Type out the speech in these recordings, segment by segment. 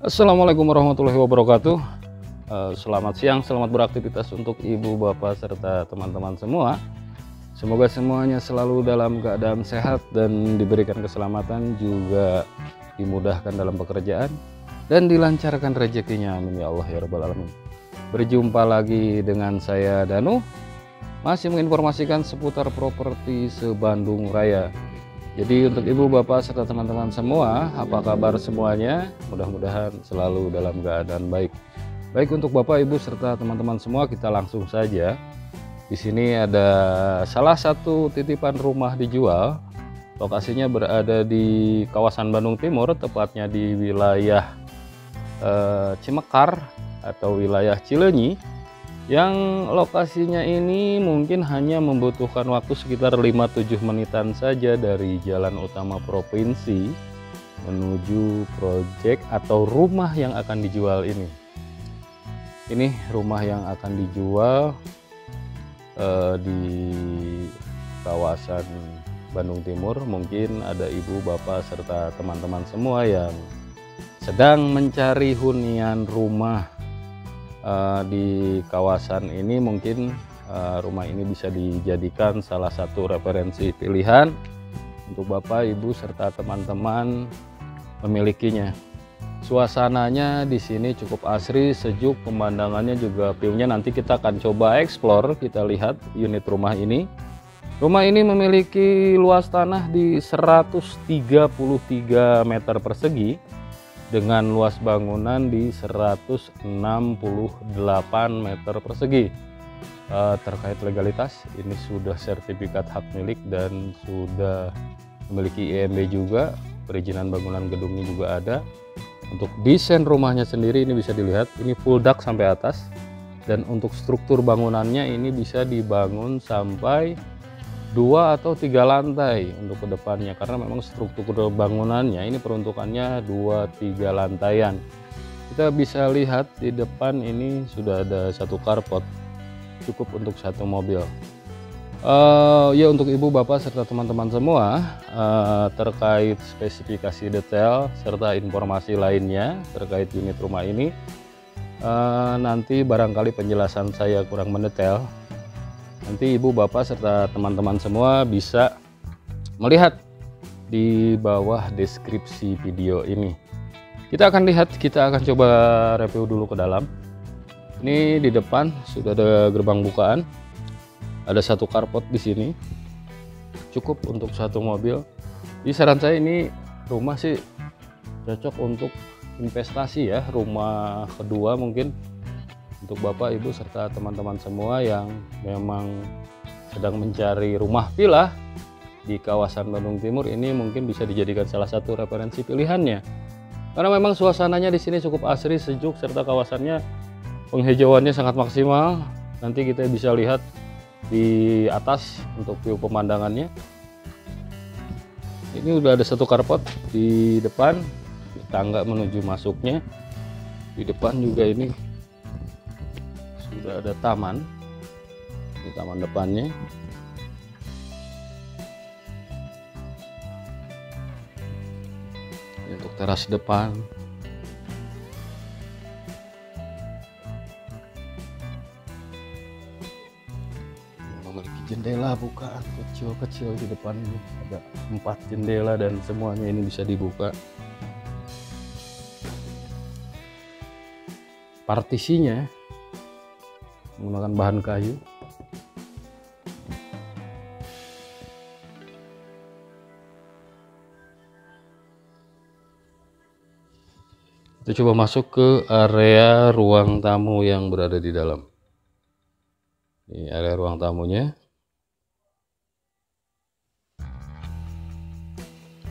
Assalamualaikum warahmatullahi wabarakatuh. Selamat siang, selamat beraktivitas untuk ibu, bapak, serta teman-teman semua. Semoga semuanya selalu dalam keadaan sehat dan diberikan keselamatan, juga dimudahkan dalam pekerjaan dan dilancarkan rezekinya. Amin ya Allah ya rabbal alamin. Berjumpa lagi dengan saya Danu, masih menginformasikan seputar properti se-Bandung Raya. Jadi untuk ibu, bapak, serta teman-teman semua, apa kabar semuanya? Mudah-mudahan selalu dalam keadaan baik. Baik, untuk bapak, ibu, serta teman-teman semua, kita langsung saja. Di sini ada salah satu titipan rumah dijual. Lokasinya berada di kawasan Bandung Timur, tepatnya di wilayah Cimekar atau wilayah Cileunyi. Yang lokasinya ini mungkin hanya membutuhkan waktu sekitar 5-7 menitan saja dari jalan utama provinsi menuju proyek atau rumah yang akan dijual ini. Ini rumah yang akan dijual di kawasan Bandung Timur. Mungkin ada ibu, bapak, serta teman-teman semua yang sedang mencari hunian rumah di kawasan ini. Mungkin rumah ini bisa dijadikan salah satu referensi pilihan untuk bapak, ibu, serta teman-teman memilikinya. Suasananya di sini cukup asri, sejuk, pemandangannya juga view-nya nanti kita akan coba explore, kita lihat unit rumah ini. Rumah ini memiliki luas tanah di 133 meter persegi dengan luas bangunan di 168 meter persegi. Terkait legalitas, ini sudah sertifikat hak milik dan sudah memiliki IMB juga. Perizinan bangunan gedungnya juga ada. Untuk desain rumahnya sendiri ini bisa dilihat, ini full dak sampai atas. Dan untuk struktur bangunannya ini bisa dibangun sampai 2 atau 3 lantai untuk kedepannya, karena memang struktur bangunannya ini peruntukannya 2-3 lantaian. Kita bisa lihat di depan ini sudah ada satu carport, cukup untuk satu mobil. Ya, untuk ibu, bapak, serta teman-teman semua, terkait spesifikasi detail serta informasi lainnya terkait unit rumah ini, nanti barangkali penjelasan saya kurang mendetail. Nanti ibu, bapak, serta teman-teman semua bisa melihat di bawah deskripsi video ini. Kita akan lihat, kita akan coba review dulu ke dalam. Ini di depan sudah ada gerbang bukaan. Ada satu carport di sini. Cukup untuk satu mobil. Di saran saya ini rumah sih cocok untuk investasi ya, rumah kedua mungkin. Untuk bapak, ibu, serta teman-teman semua yang memang sedang mencari rumah villa di kawasan Bandung Timur, ini mungkin bisa dijadikan salah satu referensi pilihannya. Karena memang suasananya di sini cukup asri, sejuk, serta kawasannya penghijauannya sangat maksimal. Nanti kita bisa lihat di atas untuk view pemandangannya. Ini udah ada satu carport di depan, tangga menuju masuknya. Di depan juga ini sudah ada taman, di taman depannya. Ini untuk teras depan. Memiliki jendela bukaan kecil-kecil di depan ini. Ada 4 jendela dan semuanya ini bisa dibuka. Partisinya menggunakan bahan kayu. Kita coba masuk ke area ruang tamu yang berada di dalam. Ini area ruang tamunya.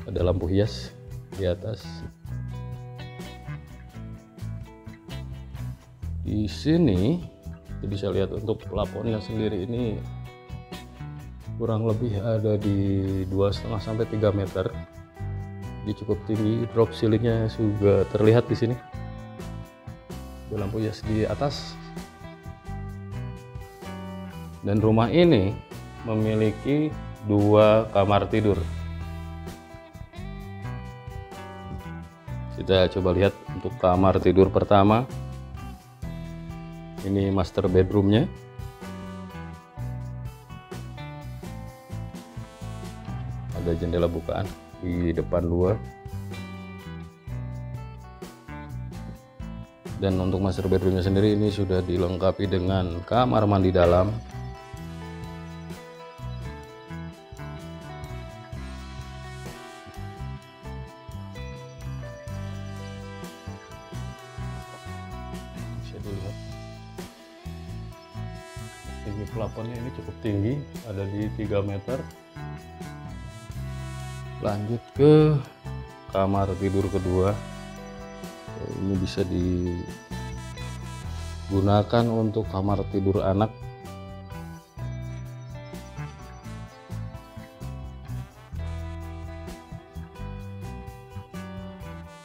Ada lampu hias di atas. Di sini kita bisa lihat untuk plafonnya sendiri ini kurang lebih ada di 2,5 sampai 3 meter. Jadi cukup tinggi. Drop ceilingnya juga terlihat di sini. Ada lampu hias di atas. Dan rumah ini memiliki 2 kamar tidur. Kita coba lihat untuk kamar tidur pertama. Ini master bedroomnya. Ada jendela bukaan di depan luar. Dan untuk master bedroomnya sendiri ini sudah dilengkapi dengan kamar mandi dalam. Bisa dilihat tinggi plafonnya ini cukup tinggi, ada di 3 meter. Lanjut ke kamar tidur kedua. Ini bisa digunakan untuk kamar tidur anak.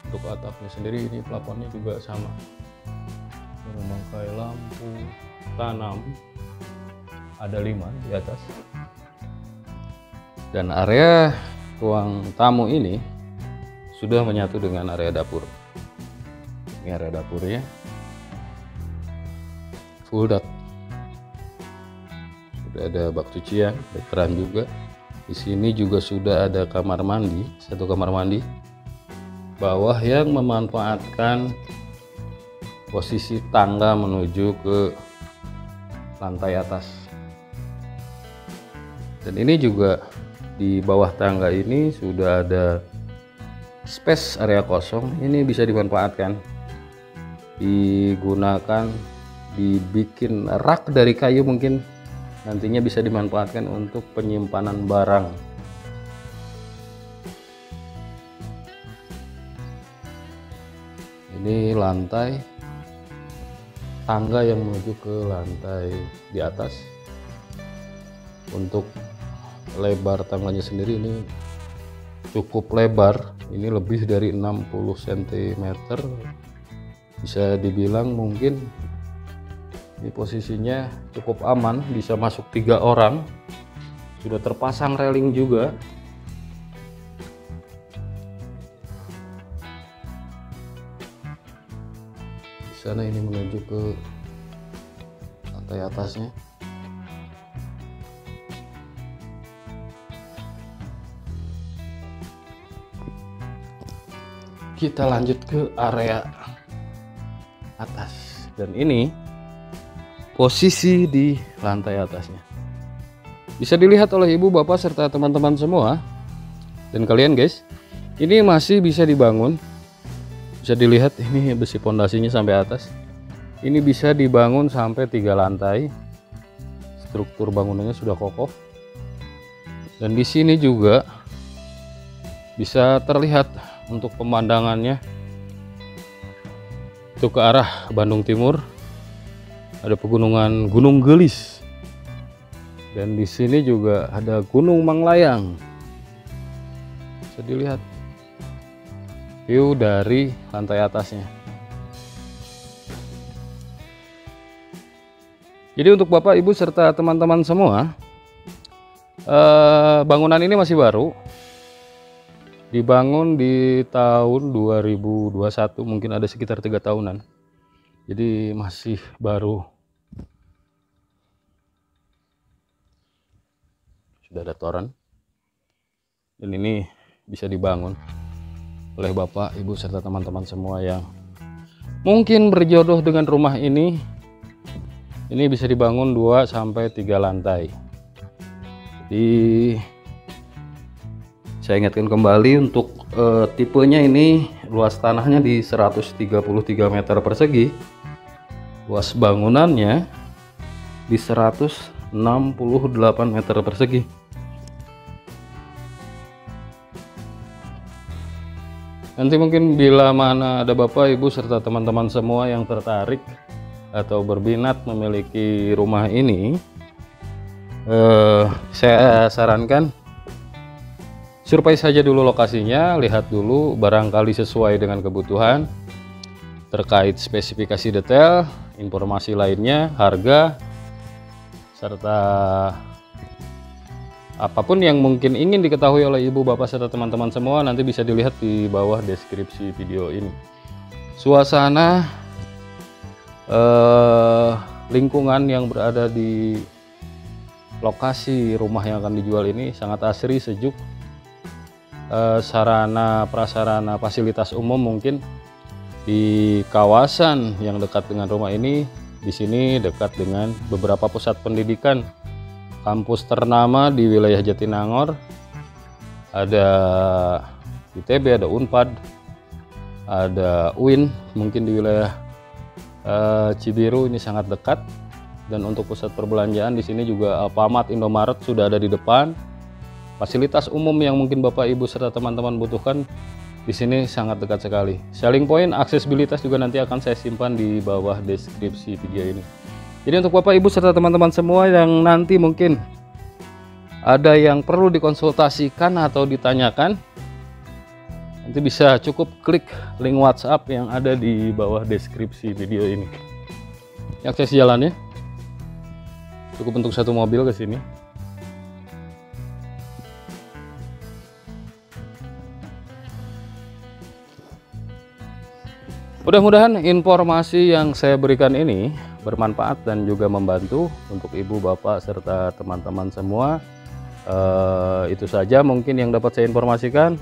Untuk atapnya sendiri ini plafonnya juga sama, memakai lampu tanam, ada 5 di atas. Dan area ruang tamu ini sudah menyatu dengan area dapur. Ini area dapurnya full dat. Sudah ada bak cucian, ada keran juga. Di sini juga sudah ada kamar mandi, satu kamar mandi bawah yang memanfaatkan posisi tangga menuju ke lantai atas. Dan ini juga di bawah tangga ini sudah ada space area kosong. Ini bisa dimanfaatkan, digunakan, dibikin rak dari kayu, mungkin nantinya bisa dimanfaatkan untuk penyimpanan barang. Ini lantai tangga yang menuju ke lantai di atas. Untuk lebar tangganya sendiri ini cukup lebar, ini lebih dari 60 cm. Bisa dibilang mungkin ini posisinya cukup aman, bisa masuk 3 orang. Sudah terpasang railing juga. Di sana ini menuju ke lantai atasnya. Kita lanjut ke area atas, dan ini posisi di lantai atasnya. Bisa dilihat oleh ibu bapak serta teman-teman semua dan kalian guys, ini masih bisa dibangun. Bisa dilihat ini besi pondasinya sampai atas. Ini bisa dibangun sampai 3 lantai. Struktur bangunannya sudah kokoh. Dan di sini juga bisa terlihat untuk pemandangannya itu ke arah Bandung Timur. Ada pegunungan Gunung Gelis. Dan di sini juga ada Gunung Manglayang. Bisa dilihat view dari lantai atasnya. Jadi untuk Bapak, Ibu serta teman-teman semua, bangunan ini masih baru. Dibangun di tahun 2021, mungkin ada sekitar 3 tahunan. Jadi masih baru. Sudah ada toren. Dan ini bisa dibangun oleh Bapak, Ibu serta teman-teman semua yang mungkin berjodoh dengan rumah ini. Ini bisa dibangun 2 sampai 3 lantai. Jadi saya ingatkan kembali untuk tipenya ini luas tanahnya di 133 meter persegi. Luas bangunannya di 168 meter persegi. Nanti mungkin bila mana ada Bapak, Ibu serta teman-teman semua yang tertarik atau berminat memiliki rumah ini, saya sarankan survei saja dulu lokasinya, lihat dulu barangkali sesuai dengan kebutuhan terkait spesifikasi detail, informasi lainnya, harga, serta Apapun yang mungkin ingin diketahui oleh ibu bapak serta teman-teman semua nanti bisa dilihat di bawah deskripsi video ini. Suasana lingkungan yang berada di lokasi rumah yang akan dijual ini sangat asri, sejuk. Sarana prasarana fasilitas umum mungkin di kawasan yang dekat dengan rumah ini, di sini dekat dengan beberapa pusat pendidikan. Kampus ternama di wilayah Jatinangor, ada ITB, ada Unpad, ada UIN, mungkin di wilayah Cibiru ini sangat dekat. Dan untuk pusat perbelanjaan di sini juga Alfamart, Indomaret sudah ada di depan. Fasilitas umum yang mungkin Bapak Ibu serta teman-teman butuhkan di sini sangat dekat sekali. Selling point, aksesibilitas juga nanti akan saya simpan di bawah deskripsi video ini. Jadi untuk Bapak Ibu serta teman-teman semua yang nanti mungkin ada yang perlu dikonsultasikan atau ditanyakan, nanti bisa cukup klik link WhatsApp yang ada di bawah deskripsi video ini. Akses jalannya cukup untuk satu mobil ke sini. Mudah-mudahan informasi yang saya berikan ini bermanfaat dan juga membantu untuk ibu bapak serta teman-teman semua. Itu saja mungkin yang dapat saya informasikan.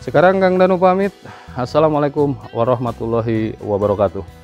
Sekarang Kang Danu pamit. Assalamualaikum warahmatullahi wabarakatuh.